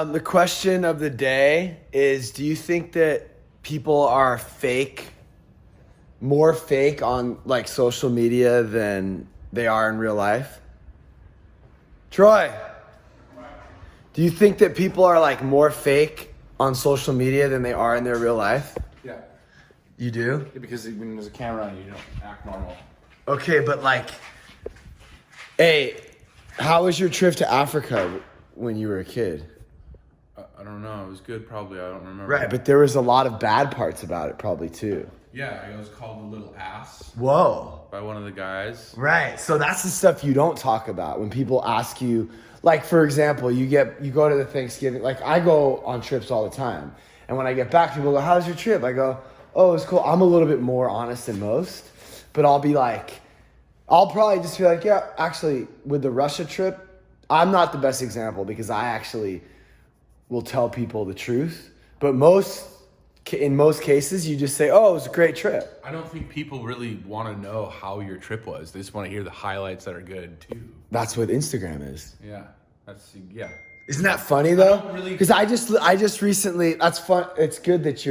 The question of the day is, do you think that people are more fake on like social media than they are in real life? Troy, do you think that people are like more fake on social media than they are in their real life? Yeah. You do? Yeah, because when there's a camera on you, you don't act normal. Okay, but like, hey, how was your trip to Africa when you were a kid? I don't know. It was good, probably. I don't remember. Right, but there was a lot of bad parts about it probably too. Yeah, I was called a little ass Whoa. by one of the guys. Right. So that's the stuff you don't talk about when people ask you, like, for example, you go to the Thanksgiving, like I go on trips all the time. And when I get back, people go, how's your trip? I go, oh, it was cool. I'm a little bit more honest than most, but I'll probably just be like, yeah, actually with the Russia trip, I'm not the best example because I actually will tell people the truth. But in most cases, you just say, oh, it was a great trip. I don't think people really want to know how your trip was. They just want to hear the highlights that are good too. That's what Instagram is. Yeah. Yeah. Isn't that funny though? don't really- Because I just recently, that's fun. It's good that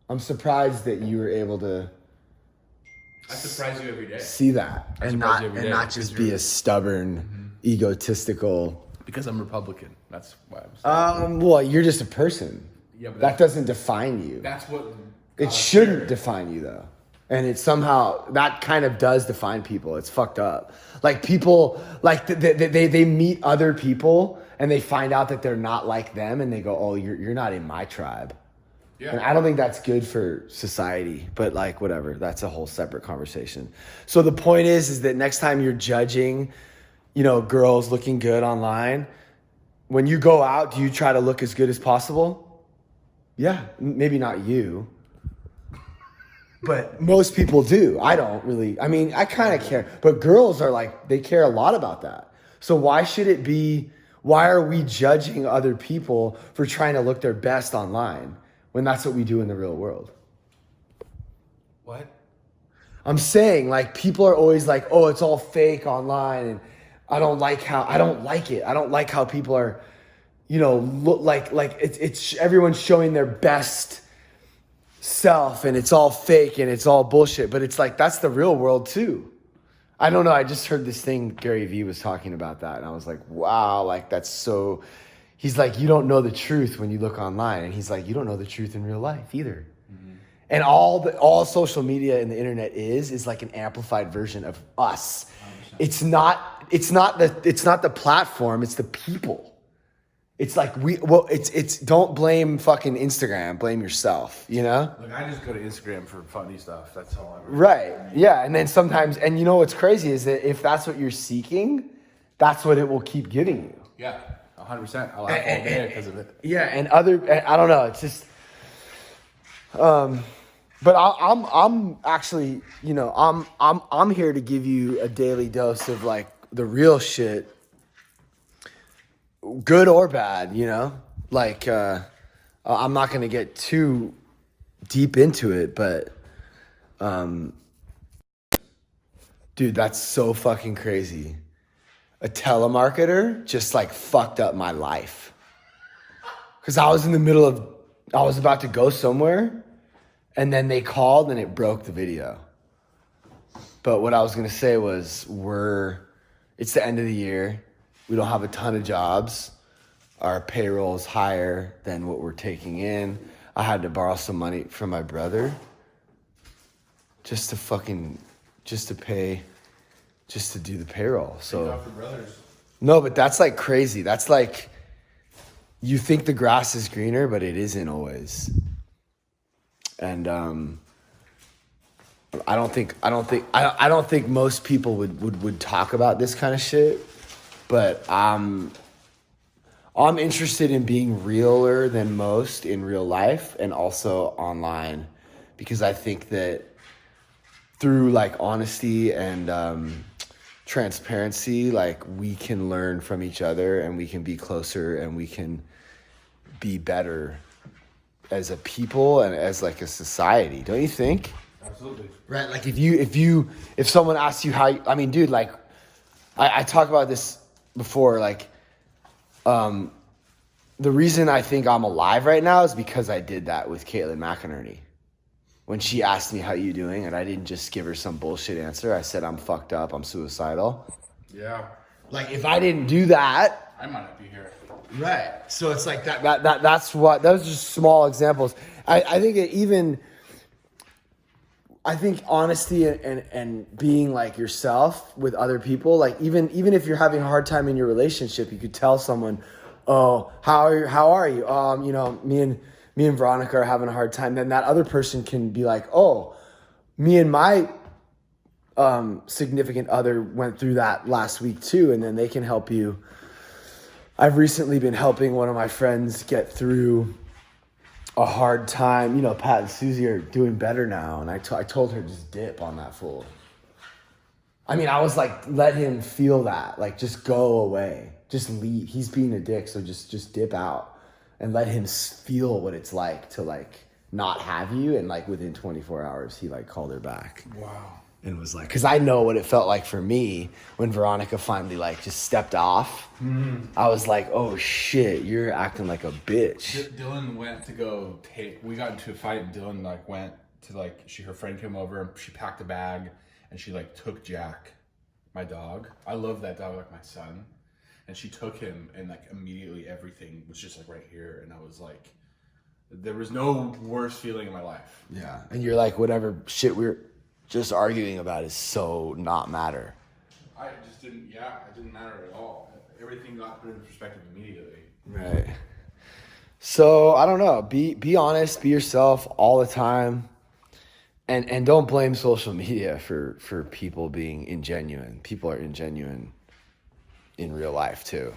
I'm surprised that you were able to I surprise you every day. see that and surprise you every day not just because be a stubborn, egotistical. Because I'm Republican. That's why I'm saying. Well, you're just a person. Yeah, but That doesn't define you. that's what It shouldn't define you though. And it's somehow, that kind of does define people. It's fucked up. Like people, like they meet other people and they find out that they're not like them and they go, oh, you're not in my tribe. Yeah. And I don't think that's good for society, but like whatever, that's a whole separate conversation. So the point is that next time you're judging, girls looking good online, when you go out, do you try to look as good as possible? Yeah, maybe not you, but most people do. I don't really, I kind of care, but girls are like, they care a lot about that. So why are we judging other people for trying to look their best online when that's what we do in the real world? What? I'm saying like people are always like, oh, it's all fake online and I don't like it. I don't like how people are, look like it's everyone's showing their best self and it's all fake and it's all bullshit. But it's like, that's the real world too. I don't know. I just heard this thing, Gary Vee was talking about that. And I was like, wow, like that's so, he's like, you don't know the truth when you look online. And he's like, you don't know the truth in real life either. Mm-hmm. And all social media and the internet is like an amplified version of us. 100%. It's not the platform, it's the people. It's like it's don't blame fucking Instagram, blame yourself, Like I just go to Instagram for funny stuff. That's all I Right. Yeah. And then sometimes, and what's crazy is that if that's what you're seeking, that's what it will keep giving you. Yeah, 100%. I'll laugh all day because of it. Yeah. And I don't know. It's just, but I'm actually, I'm here to give you a daily dose of like the real shit, good or bad, like, I'm not going to get too deep into it, but, dude, that's so fucking crazy. A telemarketer just like fucked up my life. Cause I was about to go somewhere and then they called and it broke the video. But what I was going to say was it's the end of the year. We don't have a ton of jobs. Our payroll is higher than what we're taking in. I had to borrow some money from my brother just to do the payroll. So no, but that's like crazy. That's like, you think the grass is greener, but it isn't always. And I don't think most people would talk about this kind of shit. But I'm interested in being realer than most in real life and also online, because I think that through like honesty and transparency, like we can learn from each other and we can be closer and we can be better as a people and as like a society. Don't you think? Absolutely. Right. Like if someone asks you dude, like I talk about this before, like, the reason I think I'm alive right now is because I did that with Caitlin McInerney. When she asked me how you doing, and I didn't just give her some bullshit answer. I said I'm fucked up. I'm suicidal. Yeah. Like if I didn't do that, I might not be here. right? So it's like that's what those are just small examples. I think I think honesty and being like yourself with other people, like even if you're having a hard time in your relationship, you could tell someone, oh, how are you? You know, me and Veronica are having a hard time. Then that other person can be like, oh, me and my significant other went through that last week too, and then they can help you. I've recently been helping one of my friends get through a hard time. You know, Pat and Susie are doing better now, and I told her just dip on that fool. I mean, I was like, let him feel that, like just go away, just leave. He's being a dick, so just dip out and let him feel what it's like to like not have you. And like within 24 hours, he like called her back. Wow. And was like, because I know what it felt like for me when Veronica finally like just stepped off. Mm-hmm. I was like, oh shit, you're acting like a bitch. Dylan went to go we got into a fight, and Dylan like went to like, her friend came over and she packed a bag and she like took Jack, my dog. I love that dog like my son. And she took him, and like immediately everything was just like right here. And I was like, there was no worse feeling in my life. Yeah. And you're like, whatever shit we're just arguing about is so not matter. I didn't matter at all. Everything got put into perspective immediately. Right. So I don't know. Be honest, be yourself all the time. And don't blame social media for people being ingenuine. People are ingenuine in real life too.